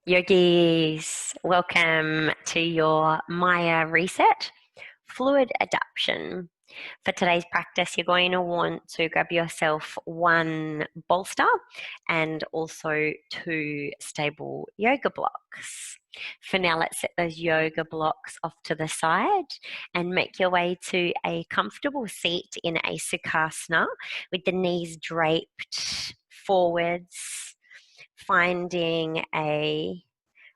Yogis, welcome to your Maya Reset Fluid Adaption. For today's practice, you're going to want to grab yourself one bolster and also two stable yoga blocks. For now, let's set those yoga blocks off to the side and make your way to a comfortable seat in a Sukhasana with the knees draped forwards, finding a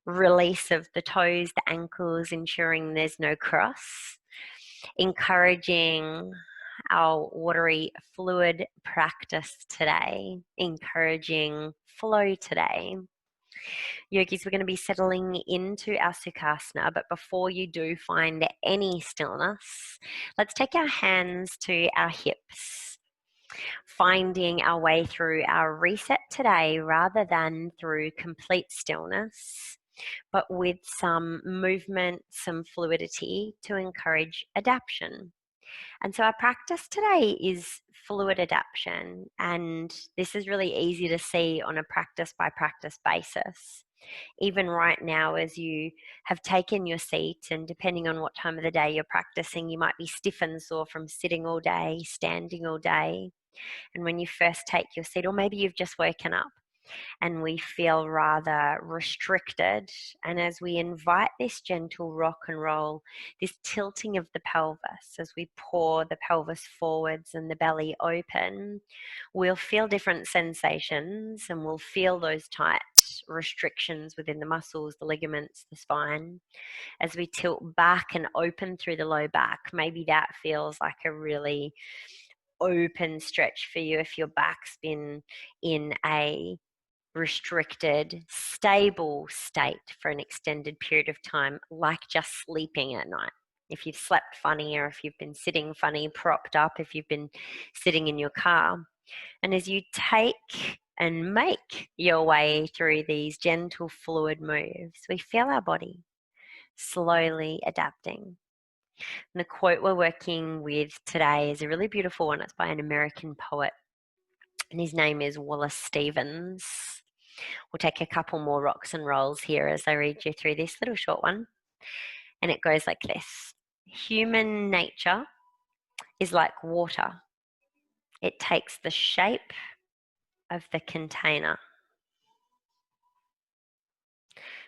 release of the toes, the ankles, ensuring there's no cross, encouraging our watery fluid practice today, encouraging flow today. Yogis, we're going to be settling into our Sukhasana, but before you do find any stillness, let's take our hands to our hips, finding our way through our reset today rather than through complete stillness, but with some movement, some fluidity to encourage adaptation. And so our practice today is fluid adaptation, and this is really easy to see on a practice by practice basis. Even right now, as you have taken your seat, and depending on what time of the day you're practicing, you might be stiff and sore from sitting all day, standing all day. And when you first take your seat, or maybe you've just woken up and we feel rather restricted, and as we invite this gentle rock and roll, this tilting of the pelvis, as we pour the pelvis forwards and the belly open, we'll feel different sensations and we'll feel those tight restrictions within the muscles, the ligaments, the spine. As we tilt back and open through the low back, maybe that feels like a really open stretch for you if your back's been in a restricted, stable state for an extended period of time, like just sleeping at night. If you've slept funny, or if you've been sitting funny, propped up, if you've been sitting in your car. And as you take and make your way through these gentle fluid moves, we feel our body slowly adapting. And the quote we're working with today is a really beautiful one. It's by an American poet, and his name is Wallace Stevens. We'll take a couple more rocks and rolls here as I read you through this little short one. And it goes like this. Human nature is like water. It takes the shape of the container.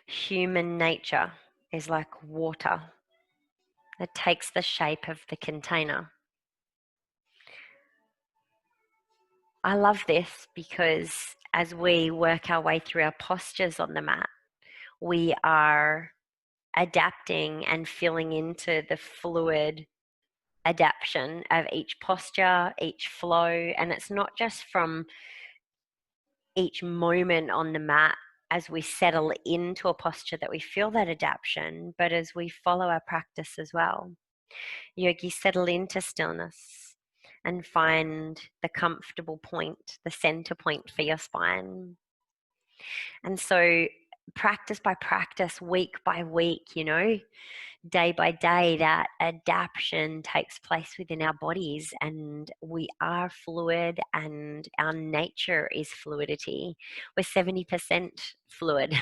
Human nature is like water. It takes the shape of the container. I love this because as we work our way through our postures on the mat, we are adapting and filling into the fluid adaptation of each posture, each flow. And it's not just from each moment on the mat as we settle into a posture that we feel that adaptation, but as we follow our practice as well. Yogis, settle into stillness and find the comfortable point, the center point for your spine. And so practice by practice, week by week, day by day, that adaptation takes place within our bodies, and we are fluid and our nature is fluidity. We're 70% fluid,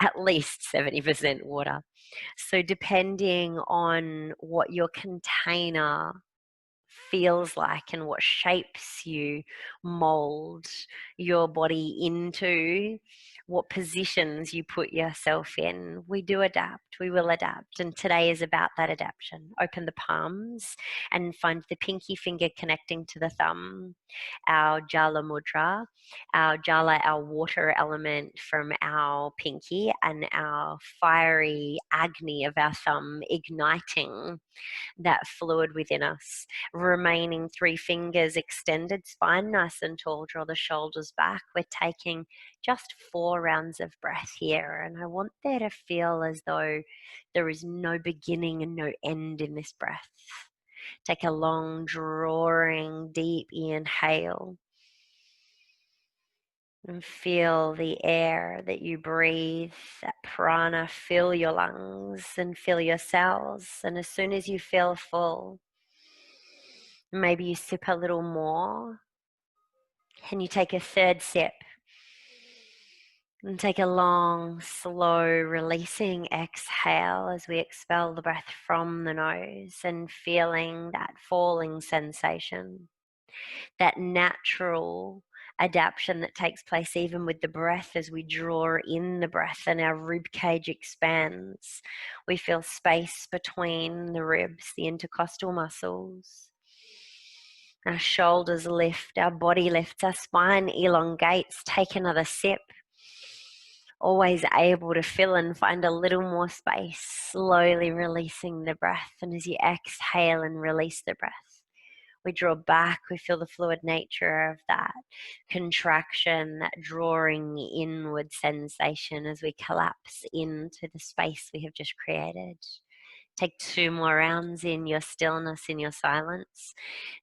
at least 70% water. So depending on what your container feels like and what shapes you mold your body into, what positions you put yourself in, we do adapt, we will adapt. And today is about that adaptation. Open the palms and find the pinky finger connecting to the thumb, our Jala mudra, our Jala, our water element from our pinky, and our fiery Agni of our thumb igniting that fluid within us. Remaining three fingers extended, spine nice and tall, draw the shoulders back. We're taking just 4 rounds of breath here, and I want there to feel as though there is no beginning and no end in this breath. Take a long, drawing, deep inhale. And feel the air that you breathe, that prana, fill your lungs and fill your cells. And as soon as you feel full, maybe you sip a little more and you take a third sip. And take a long, slow, releasing exhale as we expel the breath from the nose and feeling that falling sensation, that natural adaptation that takes place even with the breath as we draw in the breath and our rib cage expands. We feel space between the ribs, the intercostal muscles. Our shoulders lift, our body lifts, our spine elongates. Take another sip. Always able to fill and find a little more space, slowly releasing the breath. And as you exhale and release the breath, we draw back, we feel the fluid nature of that contraction, that drawing inward sensation as we collapse into the space we have just created. Take 2 more rounds in your stillness, in your silence,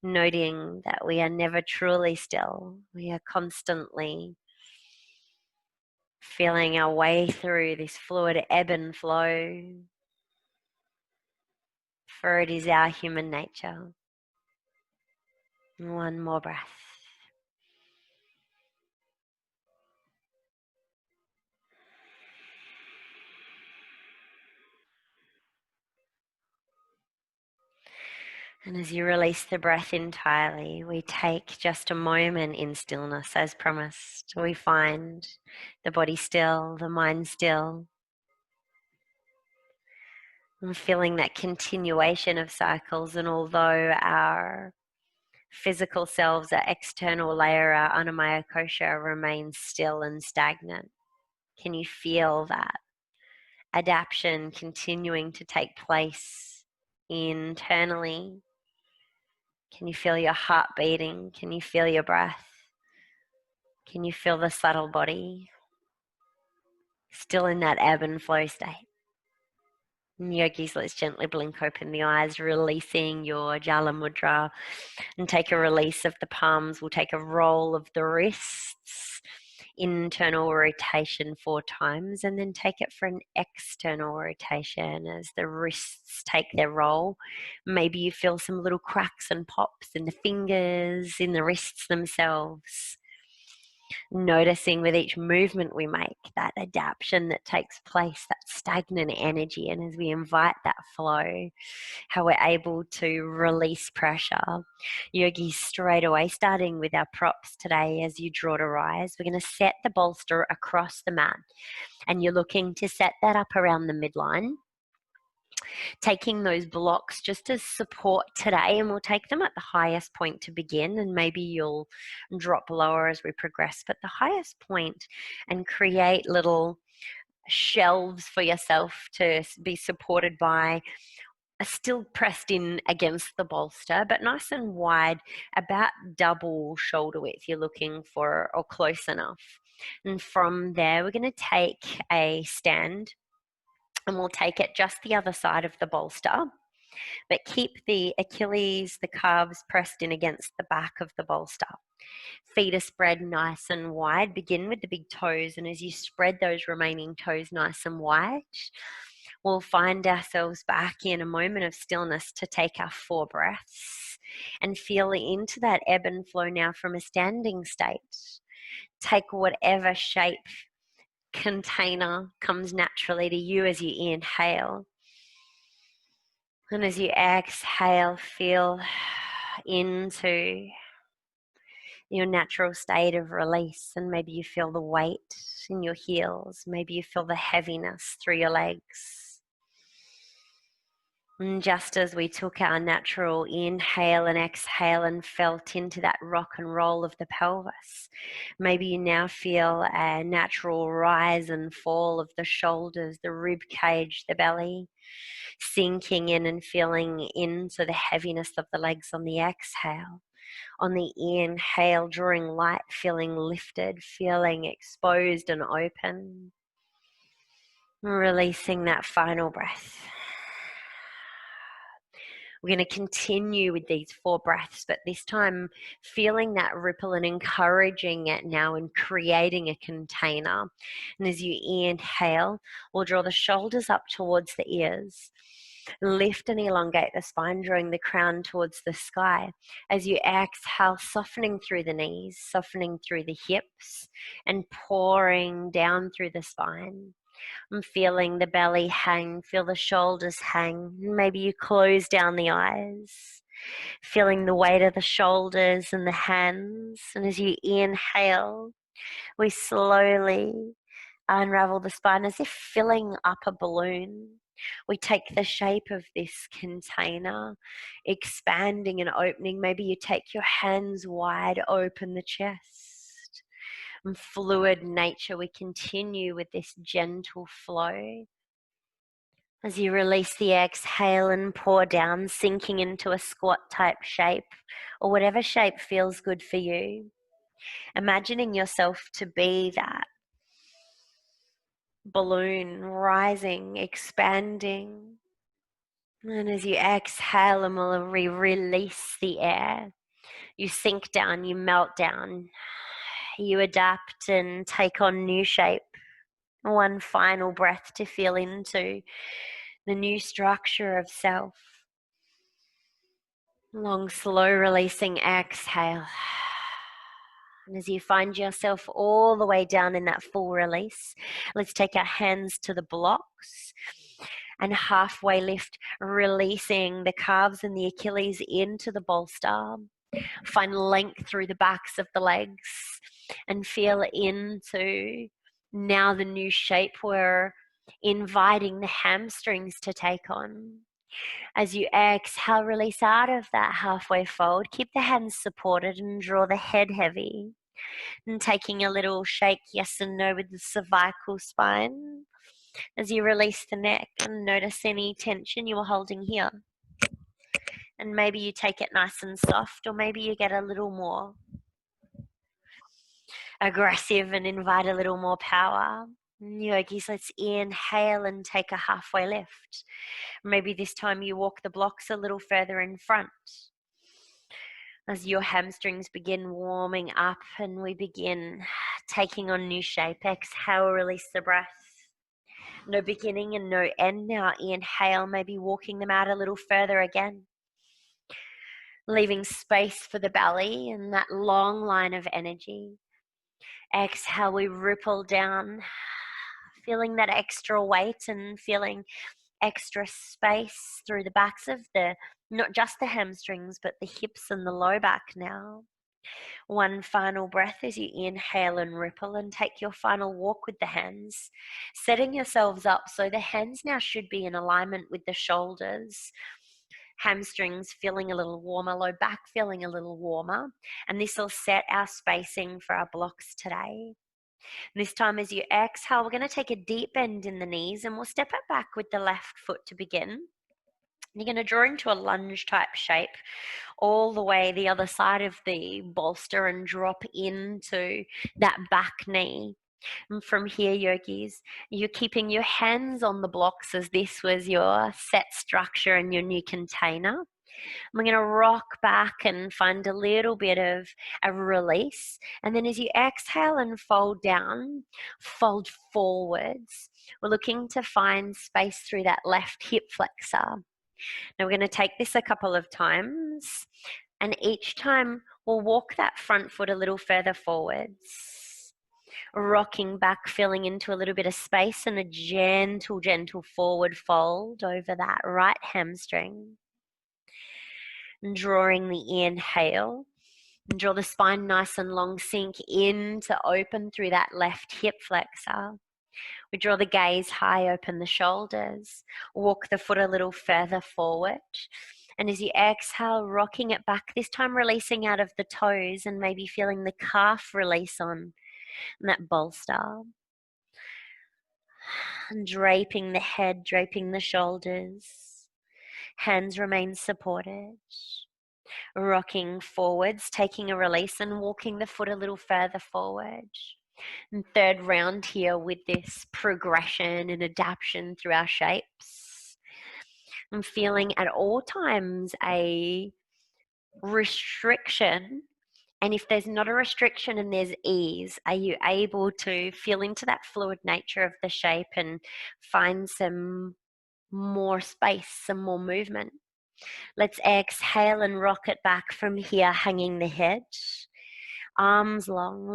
noting that we are never truly still. We are constantly feeling our way through this fluid ebb and flow, for it is our human nature. One more breath. And as you release the breath entirely, we take just a moment in stillness as promised. We find the body still, the mind still. And feeling that continuation of cycles, and although our physical selves, our external layer, our Annamaya Kosha remains still and stagnant, can you feel that adaptation continuing to take place internally? Can you feel your heart beating? Can you feel your breath? Can you feel the subtle body still in that ebb and flow state? And yogis, let's gently blink open the eyes, releasing your Jala mudra, and take a release of the palms. We'll take a roll of the wrists, internal rotation 4 times, and then take it for an external rotation as the wrists take their roll. Maybe you feel some little cracks and pops in the fingers, in the wrists themselves. Noticing with each movement we make that adaptation that takes place, that stagnant energy, and as we invite that flow, how we're able to release pressure. Yogis, straight away, starting with our props today, as you draw to rise, we're going to set the bolster across the mat, and you're looking to set that up around the midline, taking those blocks just as support today, and we'll take them at the highest point to begin, and maybe you'll drop lower as we progress, but the highest point, and create little shelves for yourself to be supported by, still pressed in against the bolster, but nice and wide, about double shoulder width you're looking for, or close enough. And from there, we're going to take a stand, and we'll take it just the other side of the bolster, but keep the Achilles, the calves pressed in against the back of the bolster. Feet are spread nice and wide. Begin with the big toes, and as you spread those remaining toes nice and wide, we'll find ourselves back in a moment of stillness to take our 4 breaths and feel into that ebb and flow now from a standing state. Take whatever shape, container comes naturally to you as you inhale. And as you exhale, feel into your natural state of release, and maybe you feel the weight in your heels, maybe you feel the heaviness through your legs. And just as we took our natural inhale and exhale and felt into that rock and roll of the pelvis, maybe you now feel a natural rise and fall of the shoulders, the rib cage, the belly, sinking in and feeling into the heaviness of the legs on the exhale. On the inhale, drawing light, feeling lifted, feeling exposed and open. Releasing that final breath. We're going to continue with these 4 breaths, but this time feeling that ripple and encouraging it now and creating a container. And as you inhale, we'll draw the shoulders up towards the ears. Lift and elongate the spine, drawing the crown towards the sky. As you exhale, softening through the knees, softening through the hips, and pouring down through the spine. I'm feeling the belly hang, feel the shoulders hang. Maybe you close down the eyes, feeling the weight of the shoulders and the hands. And as you inhale, we slowly unravel the spine as if filling up a balloon. We take the shape of this container, expanding and opening. Maybe you take your hands wide, open the chest. And fluid nature, we continue with this gentle flow. As you release the exhale and pour down, sinking into a squat type shape, or whatever shape feels good for you. Imagining yourself to be that balloon rising, expanding. And as you exhale and we'll release the air, you sink down, you melt down, you adapt and take on new shape. One final breath to feel into the new structure of self. Long, slow releasing exhale. And as you find yourself all the way down in that full release, let's take our hands to the blocks and halfway lift, releasing the calves and the Achilles into the bolster. Find length through the backs of the legs and feel into now the new shape we're inviting the hamstrings to take on. As you exhale, release out of that halfway fold. Keep the hands supported and draw the head heavy. And taking a little shake, yes and no, with the cervical spine. As you release the neck and notice any tension you were holding here. And maybe you take it nice and soft, or maybe you get a little more aggressive and invite a little more power. Yogis, let's inhale and take a halfway lift. Maybe this time you walk the blocks a little further in front. As your hamstrings begin warming up and we begin taking on new shape. Exhale, release the breath. No beginning and no end now. Inhale, maybe walking them out a little further again. Leaving space for the belly and that long line of energy. Exhale, we ripple down, feeling that extra weight and feeling extra space through the backs of not just the hamstrings, but the hips and the low back now. One final breath as you inhale and ripple, and take your final walk with the hands, setting yourselves up so the hands now should be in alignment with the shoulders. Hamstrings feeling a little warmer, low back feeling a little warmer, and this will set our spacing for our blocks today. This time as you exhale, we're going to take a deep bend in the knees and we'll step it back with the left foot to begin. You're going to draw into a lunge type shape all the way the other side of the bolster and drop into that back knee. And from here, yogis, you're keeping your hands on the blocks as this was your set structure and your new container. We're going to rock back and find a little bit of a release. And then as you exhale and fold down, fold forwards. We're looking to find space through that left hip flexor. Now we're going to take this a couple of times. And each time we'll walk that front foot a little further forwards. Rocking back, filling into a little bit of space and a gentle, gentle forward fold over that right hamstring. And drawing the inhale. And draw the spine nice and long, sink in to open through that left hip flexor. We draw the gaze high, open the shoulders. Walk the foot a little further forward. And as you exhale, rocking it back, this time releasing out of the toes and maybe feeling the calf release on that bolster. And draping the head, draping the shoulders. Hands remain supported. Rocking forwards, taking a release and walking the foot a little further forward. And third round here with this progression and adaptation through our shapes. I'm feeling at all times a restriction. And if there's not a restriction and there's ease, are you able to feel into that fluid nature of the shape and find some more space, some more movement. Let's exhale and rock it back from here, hanging the head. Arms long,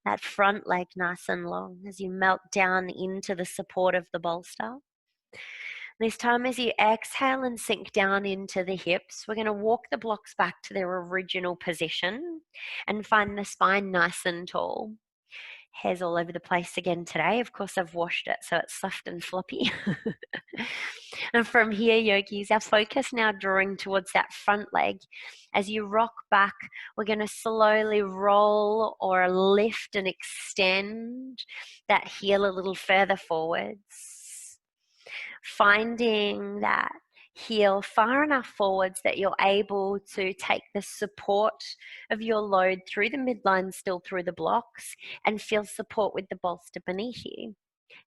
that front leg nice and long as you melt down into the support of the bolster. This time as you exhale and sink down into the hips, we're going to walk the blocks back to their original position and find the spine nice and tall. Hair's all over the place again today. Of course, I've washed it, so it's soft and floppy. And from here, yogis, our focus now drawing towards that front leg. As you rock back, we're going to slowly roll or lift and extend that heel a little further forwards. Finding that heel far enough forwards that you're able to take the support of your load through the midline, still through the blocks, and feel support with the bolster beneath you.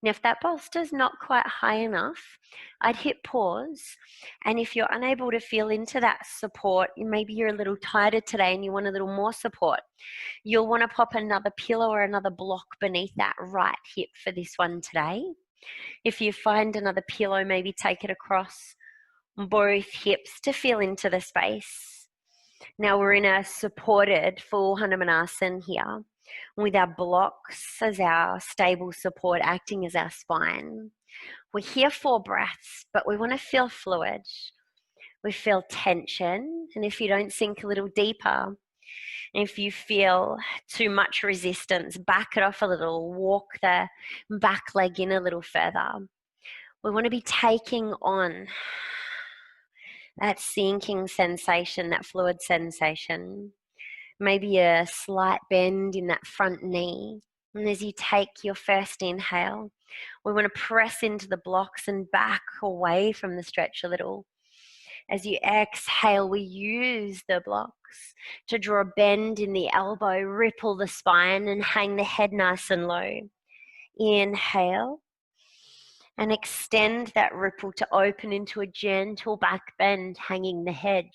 Now, if that bolster is not quite high enough, I'd hit pause. And if you're unable to feel into that support, maybe you're a little tighter today and you want a little more support, you'll want to pop another pillow or another block beneath that right hip for this one today. If you find another pillow, maybe take it across both hips to feel into the space. Now we're in a supported full Hanumanasana here, with our blocks as our stable support acting as our spine. We're here 4 breaths, but we want to feel fluid. We feel tension, and if you don't sink a little deeper, if you feel too much resistance, back it off a little, walk the back leg in a little further. We want to be taking on that sinking sensation, that fluid sensation. Maybe a slight bend in that front knee. And as you take your first inhale, we want to press into the blocks and back away from the stretch a little. As you exhale, we use the blocks to draw a bend in the elbow, ripple the spine, and hang the head nice and low. Inhale. And extend that ripple to open into a gentle back bend, hanging the head.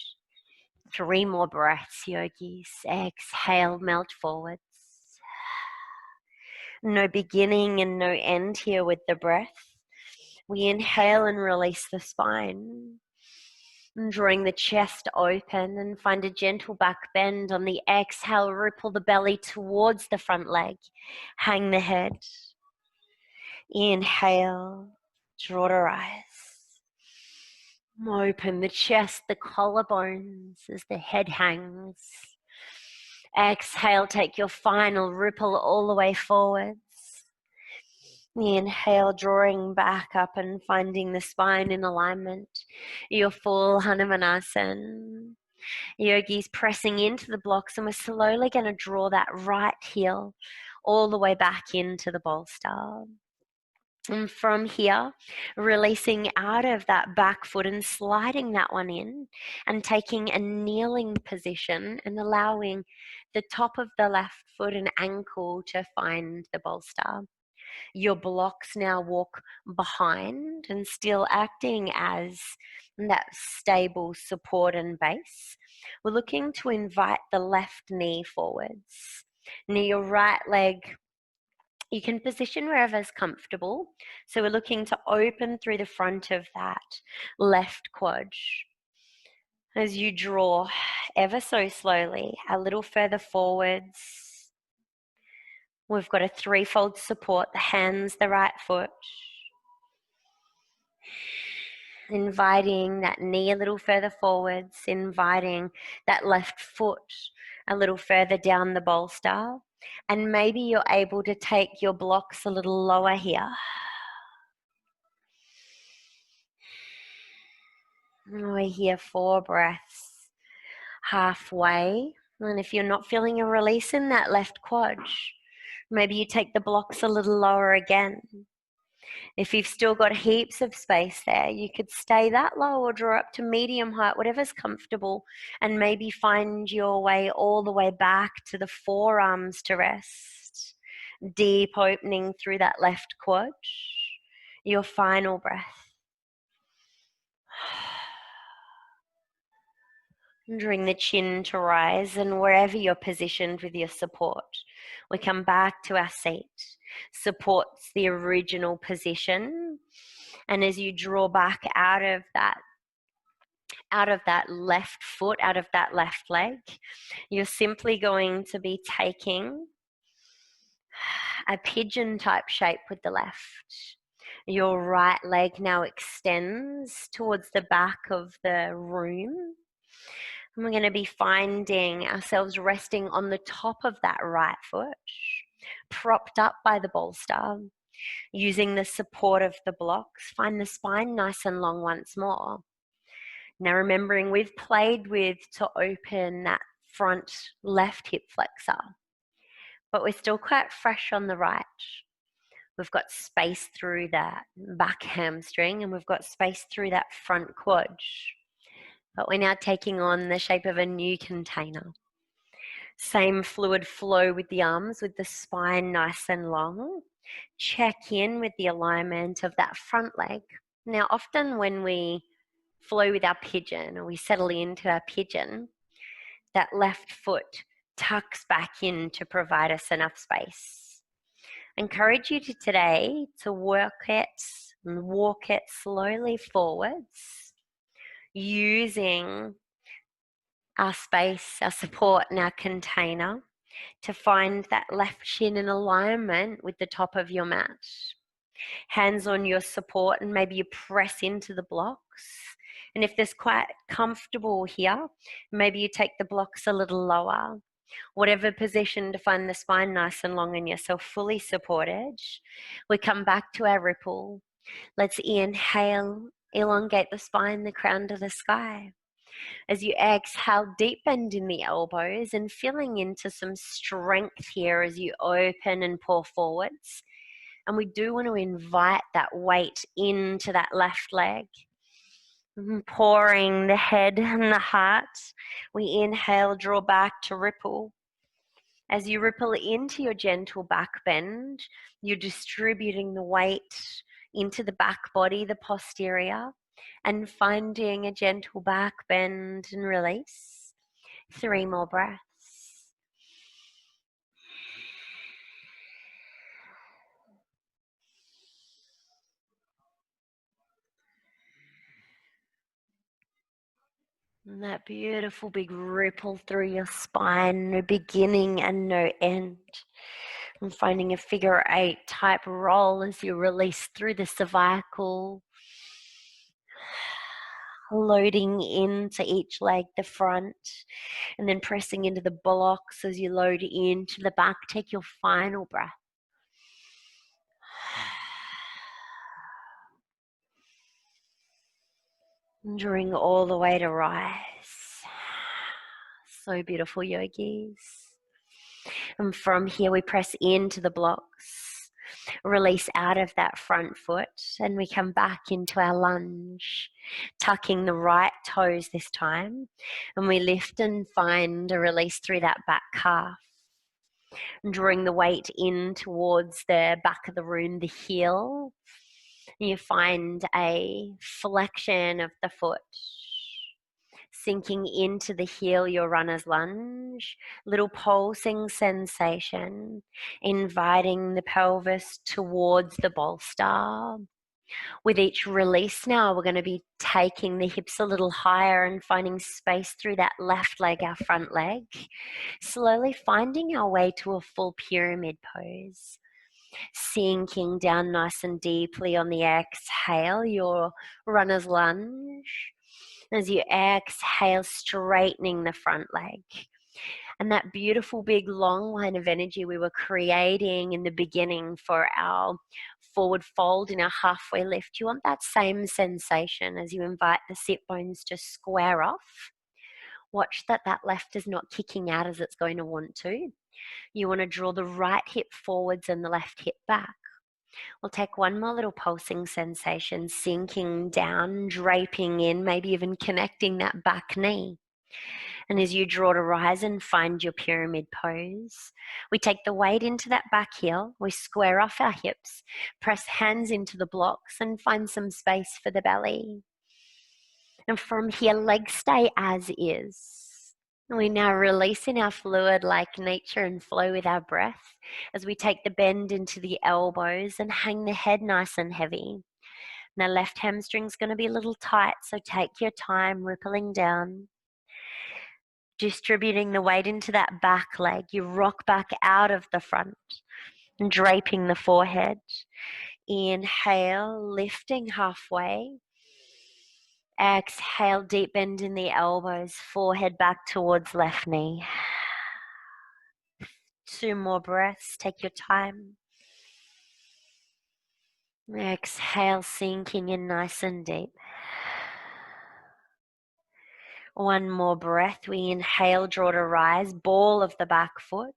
3 more breaths, yogis. Exhale, melt forwards. No beginning and no end here with the breath. We inhale and release the spine. And drawing the chest open and find a gentle back bend. On the exhale, ripple the belly towards the front leg. Hang the head. Inhale, draw to rise. Open the chest, the collarbones as the head hangs. Exhale, take your final ripple all the way forwards. Inhale, drawing back up and finding the spine in alignment. Your full Hanumanasana. Yogis pressing into the blocks, and we're slowly going to draw that right heel all the way back into the bolster. And from here, releasing out of that back foot and sliding that one in and taking a kneeling position and allowing the top of the left foot and ankle to find the bolster. Your blocks now walk behind and still acting as that stable support and base. We're looking to invite the left knee forwards. Now your right leg, you can position wherever is comfortable. So we're looking to open through the front of that left quad. As you draw ever so slowly, a little further forwards. We've got a 3-fold support, the hands, the right foot. Inviting that knee a little further forwards, inviting that left foot a little further down the bolster. And maybe you're able to take your blocks a little lower here. We're here 4 breaths, halfway. And if you're not feeling a release in that left quad, maybe you take the blocks a little lower again. If you've still got heaps of space there, you could stay that low or draw up to medium height, whatever's comfortable, and maybe find your way all the way back to the forearms to rest. Deep opening through that left quad. Your final breath. Drawing the chin to rise, and wherever you're positioned with your support, we come back to our seat. Supports the original position, And as you draw back out of that left foot, out of that left leg, you're simply going to be taking a pigeon type shape with the left. Your right leg now extends towards the back of the room. And we're going to be finding ourselves resting on the top of that right foot, propped up by the bolster, using the support of the blocks. Find the spine nice and long once more. Now remembering we've played with to open that front left hip flexor, but we're still quite fresh on the right. We've got space through that back hamstring and we've got space through that front quad. But we're now taking on the shape of a new container. Same fluid flow with the arms, with the spine nice and long. Check in with the alignment of that front leg. Now, often when we flow with our pigeon or we settle into our pigeon, that left foot tucks back in to provide us enough space. I encourage you to today to work it and walk it slowly forwards, using our space, our support, and our container to find that left shin in alignment with the top of your mat. Hands on your support, and maybe you press into the blocks. And if there's quite comfortable here, maybe you take the blocks a little lower. Whatever position to find the spine nice and long and yourself fully supported. We come back to our ripple. Let's inhale, elongate the spine, the crown to the sky. As you exhale, deep bend in the elbows and feeling into some strength here as you open and pour forwards. And we do want to invite that weight into that left leg. Pouring the head and the heart. We inhale, draw back to ripple. As you ripple into your gentle back bend, you're distributing the weight into the back body, the posterior, and finding a gentle back bend and release. 3 more breaths. And that beautiful big ripple through your spine, no beginning and no end. And finding a figure 8 type roll as you release through the cervical, loading into each leg, the front, and then pressing into the blocks as you load into the back. Take your final breath. And drawing all the way to rise. So beautiful, yogis. And from here we press into the blocks, release out of that front foot, and we come back into our lunge, tucking the right toes this time, and we lift and find a release through that back calf. And drawing the weight in towards the back of the room, the heel. You find a flexion of the foot, sinking into the heel, your runner's lunge, little pulsing sensation, inviting the pelvis towards the bolster. With each release now, we're going to be taking the hips a little higher and finding space through that left leg, our front leg, slowly finding our way to a full pyramid pose. Sinking down nice and deeply on the exhale, your runner's lunge. As you exhale, straightening the front leg. And that beautiful big long line of energy we were creating in the beginning for our forward fold in our halfway lift, you want that same sensation as you invite the sit bones to square off. Watch that left is not kicking out as it's going to want to. You want to draw the right hip forwards and the left hip back. We'll take one more little pulsing sensation, sinking down, draping in, maybe even connecting that back knee. And as you draw to rise and find your pyramid pose, we take the weight into that back heel, we square off our hips, press hands into the blocks and find some space for the belly. And from here, legs stay as is. We now release in our fluid like nature and flow with our breath as we take the bend into the elbows and hang the head nice and heavy. Now left hamstring's going to be a little tight, so take your time, rippling down. Distributing the weight into that back leg. You rock back out of the front and draping the forehead. Inhale, lifting halfway. Exhale, deep bend in the elbows, forehead back towards left knee. 2 more breaths, take your time. Exhale, sinking in nice and deep. 1 more breath. We inhale, draw to rise, ball of the back foot.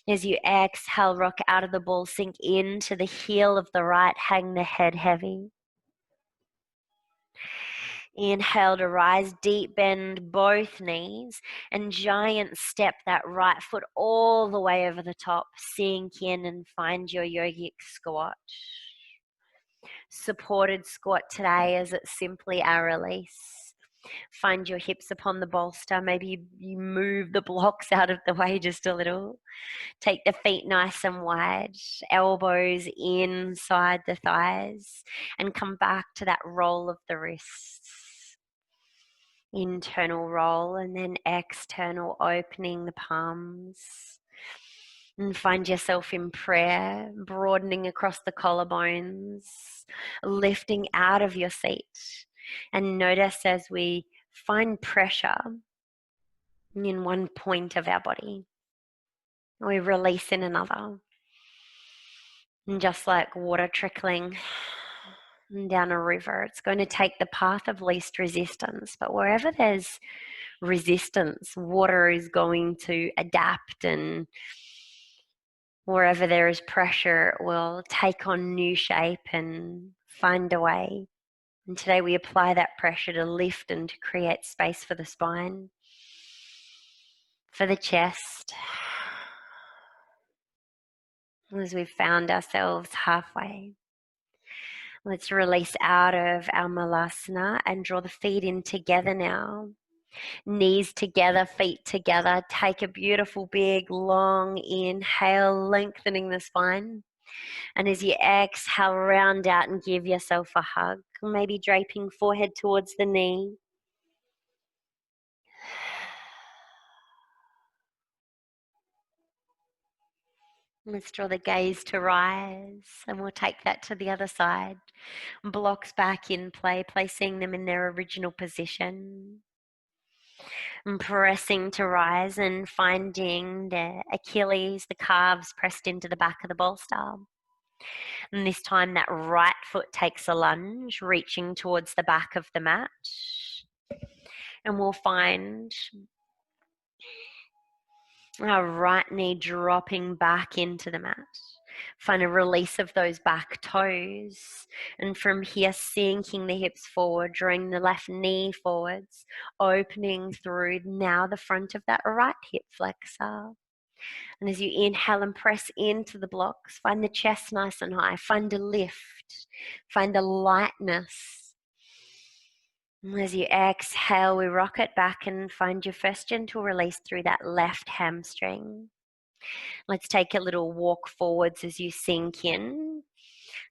As you exhale, rock out of the ball, sink into the heel of the right, hang the head heavy. Inhale to rise, deep bend both knees, and giant step that right foot all the way over the top. Sink in and find your yogic squat. Supported squat today as it's simply our release. Find your hips upon the bolster. Maybe you move the blocks out of the way just a little. Take the feet nice and wide, elbows inside the thighs, and come back to that roll of the wrists. Internal roll and then external, opening the palms. And find yourself in prayer, broadening across the collarbones, lifting out of your seat. And notice as we find pressure in one point of our body, we release in another. And just like water trickling down a river, it's going to take the path of least resistance. But wherever there's resistance, water is going to adapt, and wherever there is pressure, it will take on new shape and find a way. And today we apply that pressure to lift and to create space for the spine, for the chest, as we've found ourselves halfway. Let's release out of our Malasana and draw the feet in together now. Knees together, feet together. Take a beautiful, big, long inhale, lengthening the spine. And as you exhale, round out and give yourself a hug. Maybe draping forehead towards the knee. Let's draw the gaze to rise, and we'll take that to the other side. Blocks back in play, placing them in their original position. And pressing to rise and finding the Achilles, the calves pressed into the back of the bolster. And this time that right foot takes a lunge, reaching towards the back of the mat. And we'll find our right knee dropping back into the mat. Find a release of those back toes. And from here, sinking the hips forward, drawing the left knee forwards, opening through now the front of that right hip flexor. And as you inhale and press into the blocks, find the chest nice and high. Find a lift. Find a lightness. And as you exhale, we rock it back and find your first gentle release through that left hamstring. Let's take a little walk forwards as you sink in.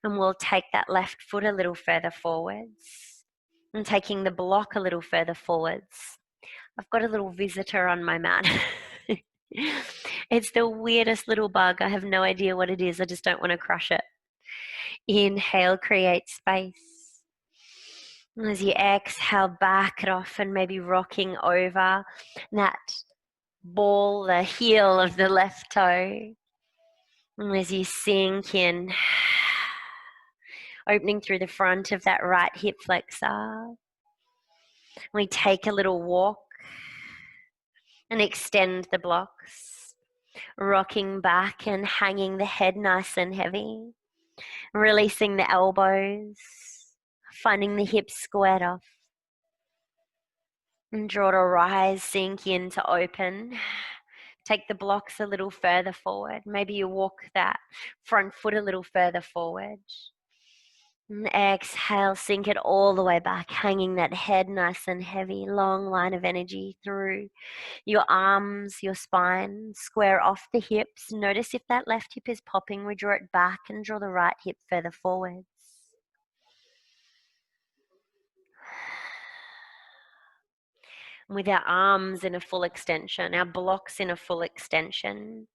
And we'll take that left foot a little further forwards. And taking the block a little further forwards. I've got a little visitor on my mat. It's the weirdest little bug. I have no idea what it is. I just don't want to crush it. Inhale, create space. And as you exhale, back it off and maybe rocking over that ball, the heel of the left toe. And as you sink in, opening through the front of that right hip flexor, we take a little walk and extend the blocks, rocking back and hanging the head nice and heavy, releasing the elbows, finding the hips squared off. And draw to rise, sink in to open. Take the blocks a little further forward. Maybe you walk that front foot a little further forward. And exhale, sink it all the way back, hanging that head nice and heavy, long line of energy through your arms, your spine. Square off the hips. Notice if that left hip is popping, we draw it back and draw the right hip further forwards. with our arms in a full extension, our blocks in a full extension.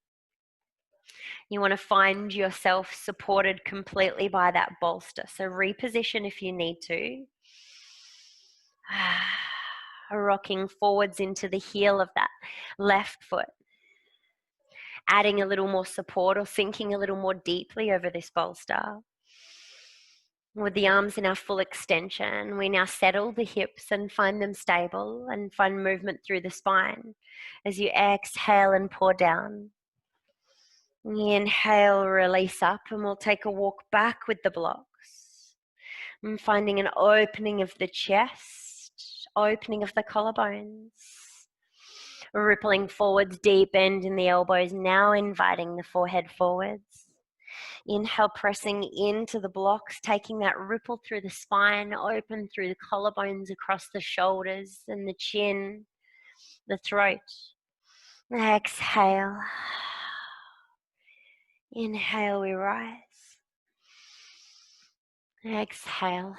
You want to find yourself supported completely by that bolster. So reposition if you need to. Rocking forwards into the heel of that left foot. Adding a little more support or sinking a little more deeply over this bolster. With the arms in our full extension, we now settle the hips and find them stable and find movement through the spine. As you exhale and pour down. Inhale, release up, and we'll take a walk back with the blocks. And finding an opening of the chest, opening of the collarbones. Rippling forwards, deep bend in the elbows, now inviting the forehead forwards. Inhale, pressing into the blocks, taking that ripple through the spine, open through the collarbones, across the shoulders and the chin, the throat. Exhale. Inhale, we rise. Exhale.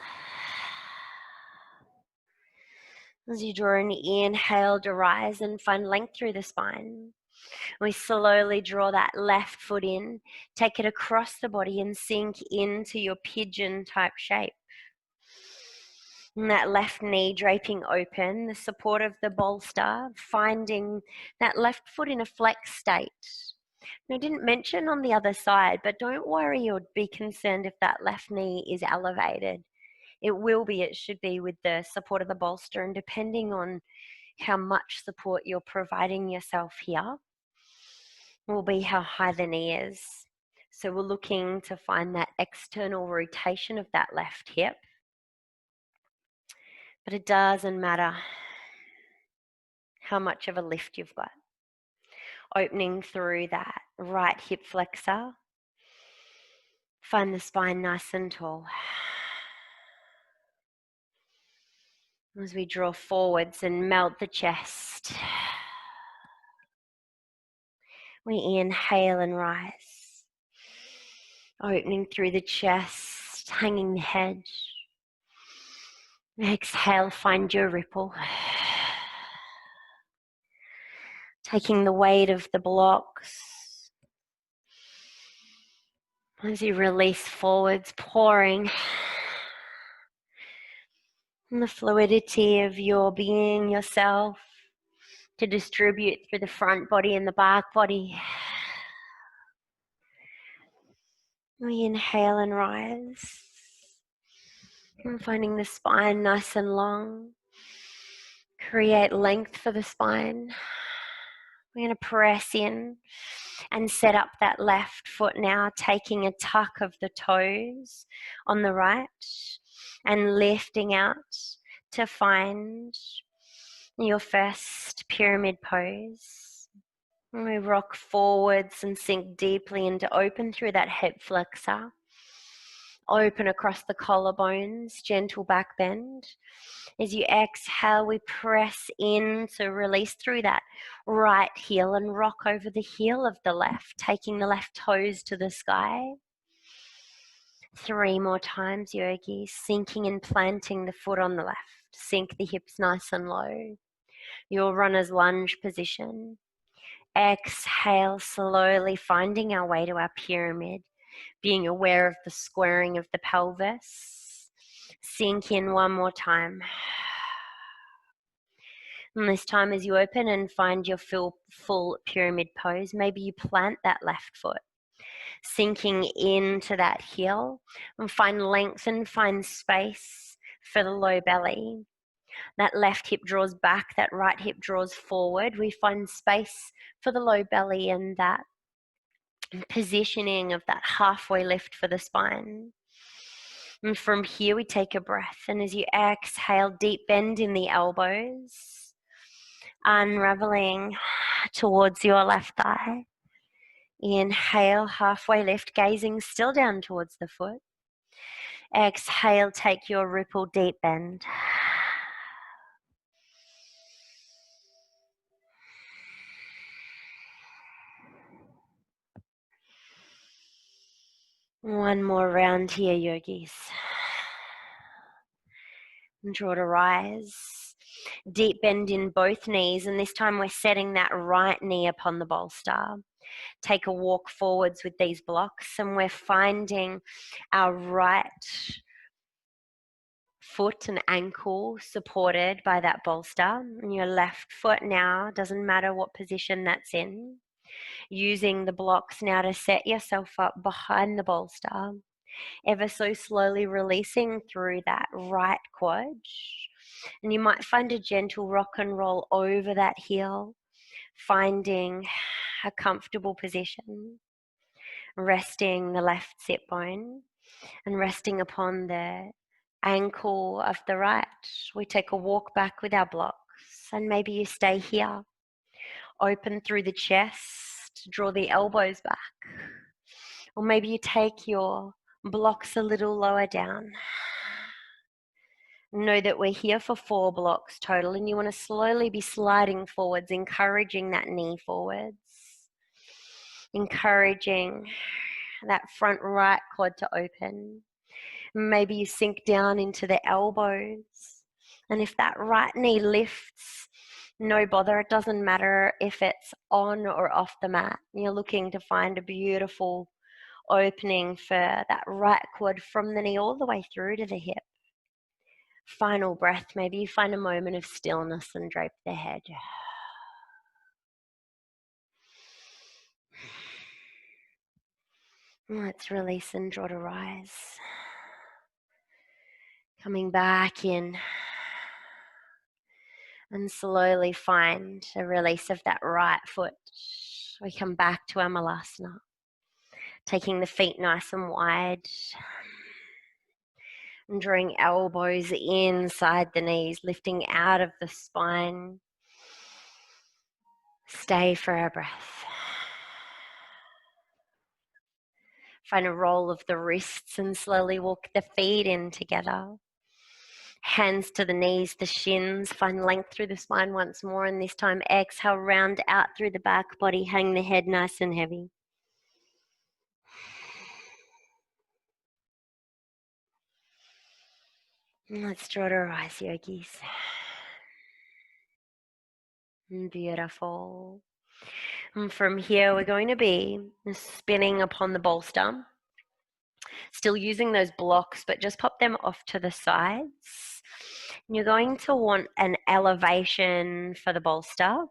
As you draw an inhale to rise and find length through the spine. We slowly draw that left foot in, take it across the body and sink into your pigeon type shape. And that left knee draping open, the support of the bolster, finding that left foot in a flex state. Now, I didn't mention on the other side, but don't worry or be concerned if that left knee is elevated. It will be, it should be with the support of the bolster, and depending on how much support you're providing yourself here, will be how high the knee is. So we're looking to find that external rotation of that left hip. But it doesn't matter how much of a lift you've got. Opening through that right hip flexor. Find the spine nice and tall. As we draw forwards and melt the chest. We inhale and rise. Opening through the chest, hanging the head. Exhale, find your ripple. Taking the weight of the blocks. As you release forwards, pouring the fluidity of your being, yourself, to distribute through the front body and the back body. We inhale and rise. And finding the spine nice and long. Create length for the spine. We're going to press in and set up that left foot now, taking a tuck of the toes on the right and lifting out to find your first pyramid pose. And we rock forwards and sink deeply into open through that hip flexor. Open across the collarbones, gentle back bend. As you exhale, we press in to release through that right heel and rock over the heel of the left, taking the left toes to the sky. 3 more times, yogis, sinking and planting the foot on the left. Sink the hips nice and low. Your runner's lunge position. Exhale, slowly finding our way to our pyramid. Being aware of the squaring of the pelvis. Sink in 1 more time. And this time as you open and find your full pyramid pose, maybe you plant that left foot. Sinking into that heel and find length and find space for the low belly. That left hip draws back, that right hip draws forward. We find space for the low belly and that positioning of that halfway lift for the spine. And from here we take a breath, and as you exhale, deep bend in the elbows, unraveling towards your left thigh. Inhale, halfway lift, gazing still down towards the foot. Exhale, take your ripple, deep bend. One more round here, yogis. And draw to rise. Deep bend in both knees, and this time we're setting that right knee upon the bolster. Take a walk forwards with these blocks, and we're finding our right foot and ankle supported by that bolster. And your left foot now, doesn't matter what position that's in. Using the blocks now to set yourself up behind the bolster, ever so slowly releasing through that right quad. And you might find a gentle rock and roll over that heel, finding a comfortable position, resting the left sit bone and resting upon the ankle of the right. We take a walk back with our blocks, and maybe you stay here. Open through the chest, draw the elbows back. Or maybe you take your blocks a little lower down. Know that we're here for 4 blocks total, and you want to slowly be sliding forwards, encouraging that knee forwards, encouraging that front right quad to open. Maybe you sink down into the elbows, and if that right knee lifts, no bother. It doesn't matter if it's on or off the mat. You're looking to find a beautiful opening for that right quad from the knee all the way through to the hip. Final breath, maybe you find a moment of stillness and drape the head. Let's release and draw to rise. Coming back in. And slowly find a release of that right foot. We come back to our Hanumanasana. Taking the feet nice and wide. And drawing elbows inside the knees, lifting out of the spine. Stay for our breath. Find a roll of the wrists and slowly walk the feet in together. Hands to the knees, the shins. Find length through the spine once more, and this time exhale, round out through the back body. Hang the head nice and heavy. Let's draw to rise, yogis. Beautiful. And from here, we're going to be spinning upon the bolster. Still using those blocks, but just pop them off to the sides. And you're going to want an elevation for the bolster.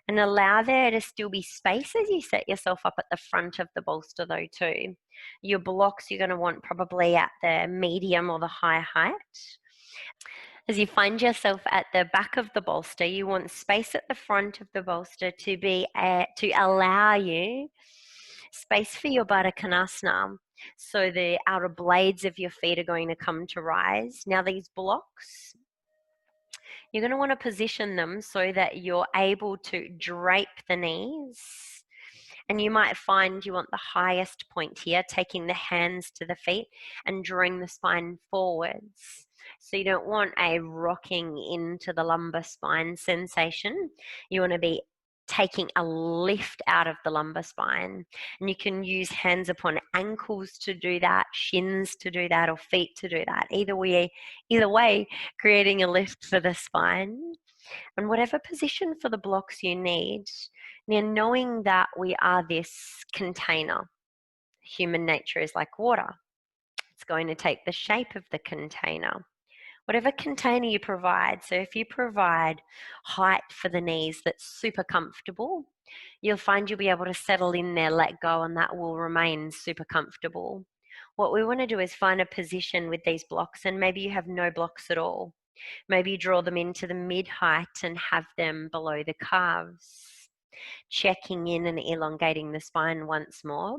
And allow there to still be space as you set yourself up at the front of the bolster though too. Your blocks you're going to want probably at the medium or the high height. As you find yourself at the back of the bolster, you want space at the front of the bolster to be to allow you space for your Baddha Konasana. So the outer blades of your feet are going to come to rise. Now these blocks, you're going to want to position them so that you're able to drape the knees. And you might find you want the highest point here, taking the hands to the feet and drawing the spine forwards. So you don't want a rocking into the lumbar spine sensation. You want to be taking a lift out of the lumbar spine. And you can use hands upon ankles to do that, shins to do that, or feet to do that. Either way, creating a lift for the spine. And whatever position for the blocks you need. Now, knowing that we are this container, human nature is like water. It's going to take the shape of the container. Whatever container you provide, so if you provide height for the knees that's super comfortable, you'll find you'll be able to settle in there, let go, and that will remain super comfortable. What we want to do is find a position with these blocks, and maybe you have no blocks at all. Maybe you draw them into the mid-height and have them below the calves. Checking in and elongating the spine once more.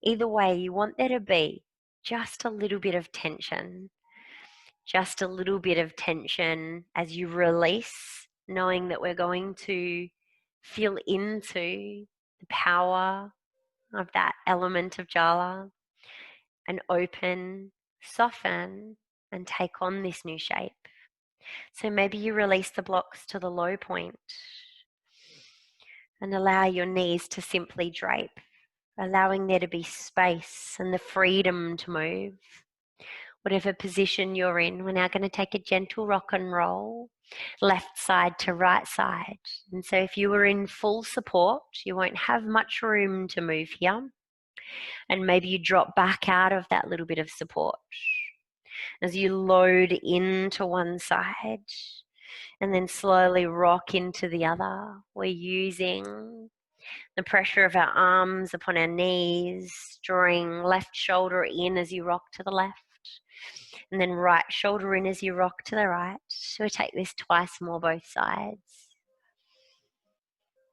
Either way, you want there to be just a little bit of tension. Just a little bit of tension as you release, knowing that we're going to feel into the power of that element of Jala and open, soften, and take on this new shape. So maybe you release the blocks to the low point and allow your knees to simply drape, allowing there to be space and the freedom to move. Whatever position you're in, we're now going to take a gentle rock and roll. left side to right side. And so if you were in full support, you won't have much room to move here. And maybe you drop back out of that little bit of support as you load into one side and then slowly rock into the other. We're using the pressure of our arms upon our knees, drawing left shoulder in as you rock to the left, and then right shoulder in as you rock to the right. So we take this twice more both sides.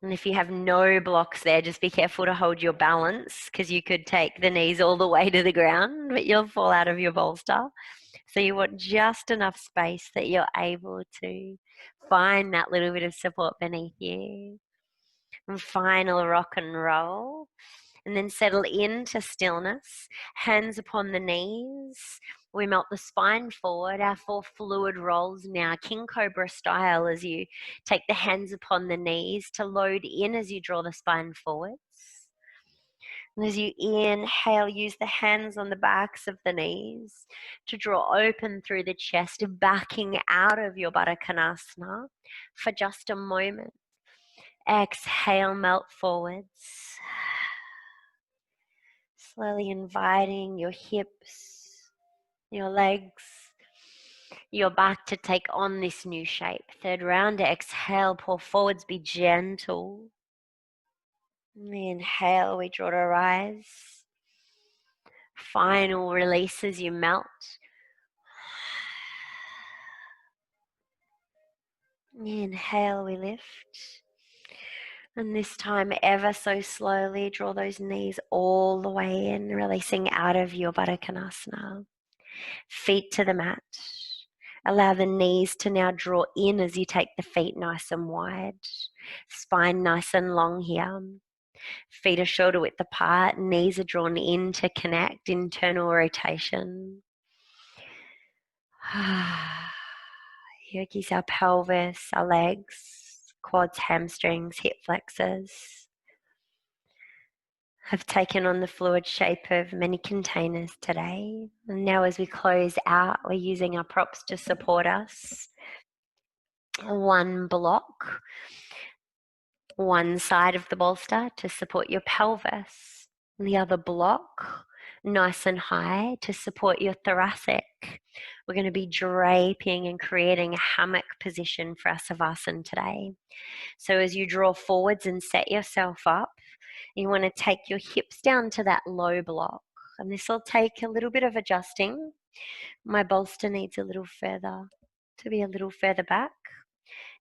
And if you have no blocks there, just be careful to hold your balance, because you could take the knees all the way to the ground, but you'll fall out of your bolster. So you want just enough space that you're able to find that little bit of support beneath you. And final rock and roll. And then settle into stillness, hands upon the knees. We melt the spine forward. Our 4 fluid rolls now, King Cobra style, as you take the hands upon the knees to load in as you draw the spine forwards. And as you inhale, use the hands on the backs of the knees to draw open through the chest, backing out of your Baddha Konasana for just a moment. Exhale, melt forwards. Slowly inviting your hips, your legs, your back to take on this new shape. Third round, exhale, pull forwards, be gentle. Inhale, we draw to rise. Final release as you melt. Inhale, we lift. And this time, ever so slowly, draw those knees all the way in, releasing out of your Baddha Konasana. Feet to the mat. Allow the knees to now draw in as you take the feet nice and wide. Spine nice and long here. Feet are shoulder width apart. Knees are drawn in to connect. Internal rotation. Yogis, our pelvis, our legs, quads, hamstrings, hip flexors have taken on the fluid shape of many containers today. And now as we close out, we're using our props to support us. One block, one side of the bolster to support your pelvis. And the other block, nice and high, to support your thoracic. We're going to be draping and creating a hammock position for our Savasana today. So as you draw forwards and set yourself up, you want to take your hips down to that low block. And this will take a little bit of adjusting. My bolster needs a little further, to be a little further back.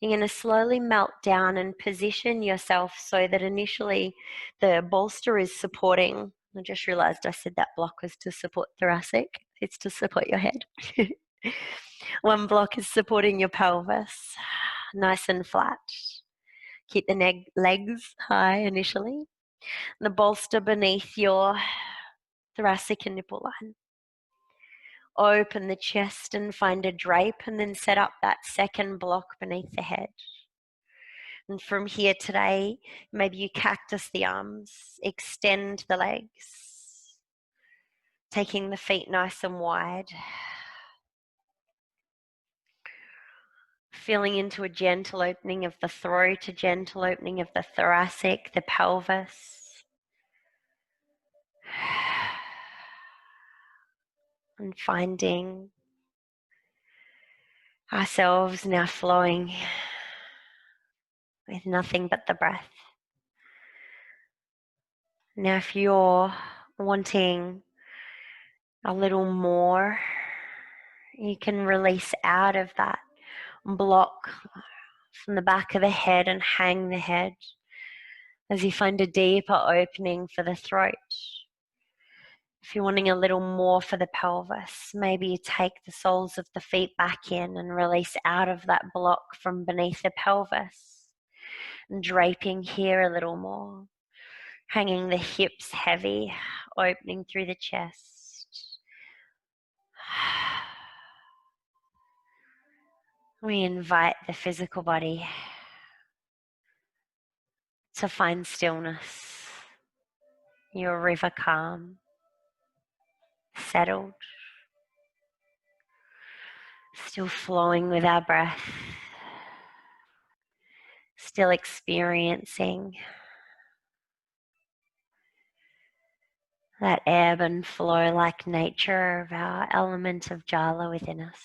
You're going to slowly melt down and position yourself so that initially the bolster is supporting. I just realized I said that block was to support thoracic. It's to support your head. One block is supporting your pelvis, nice and flat. Keep the legs high initially. The bolster beneath your thoracic and nipple line. Open the chest and find a drape, and then set up that second block beneath the head. And from here today, maybe you cactus the arms, extend the legs, taking the feet nice and wide. Feeling into a gentle opening of the throat, a gentle opening of the thoracic, the pelvis. And finding ourselves now flowing with nothing but the breath. Now, if you're wanting a little more, you can release out of that block from the back of the head and hang the head as you find a deeper opening for the throat. If you're wanting a little more for the pelvis, maybe you take the soles of the feet back in and release out of that block from beneath the pelvis. And draping here a little more. Hanging the hips heavy, opening through the chest. We invite the physical body to find stillness. Your river calm, settled, still flowing with our breath. Still experiencing that ebb and flow like nature of our element of Jala within us.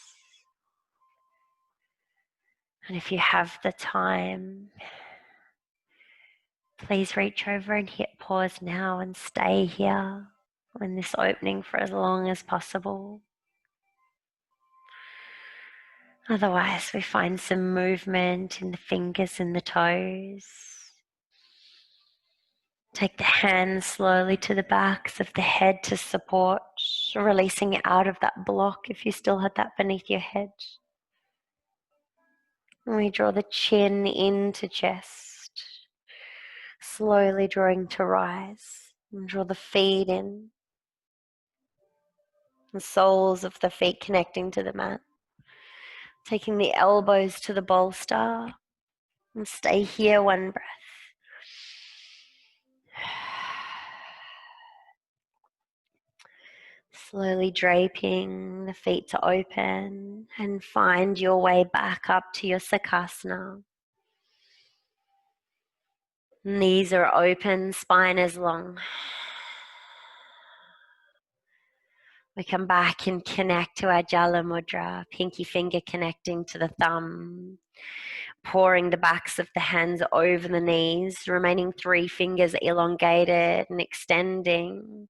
And if you have the time, please reach over and hit pause now and stay here in this opening for as long as possible. Otherwise, we find some movement in the fingers and the toes. Take the hands slowly to the backs of the head to support, releasing it out of that block if you still had that beneath your head. And we draw the chin into chest, slowly drawing to rise. And draw the feet in, the soles of the feet connecting to the mat. Taking the elbows to the bolster and stay here, one breath. Slowly draping the feet to open and find your way back up to your Sukhasana. Knees are open, spine is long. We come back and connect to our Jala Mudra, pinky finger connecting to the thumb, pouring the backs of the hands over the knees, remaining 3 fingers elongated and extending,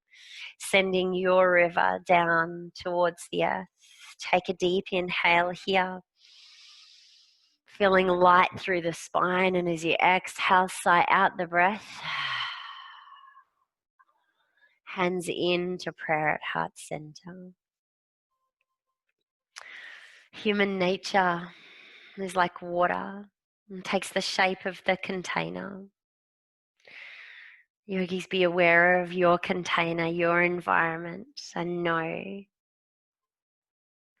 sending your river down towards the earth. Take a deep inhale here, feeling light through the spine, and as you exhale, sigh out the breath. Hands into prayer at heart center. Human nature is like water and takes the shape of the container. Yogis, be aware of your container, your environment, and know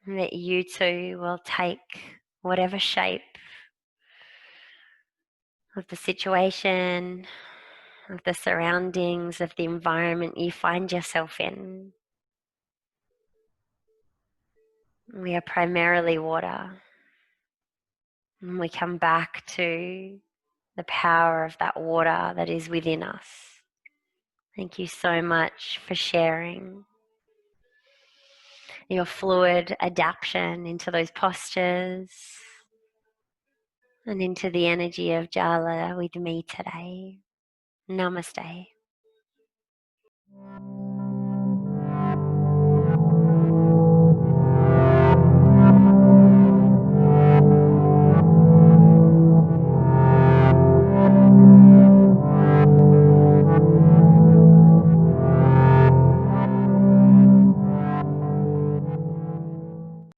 that you too will take whatever shape of the situation, of the surroundings, of the environment you find yourself in. We are primarily water. And we come back to the power of that water that is within us. Thank you so much for sharing your fluid adaptation into those postures and into the energy of Jala with me today. Namaste.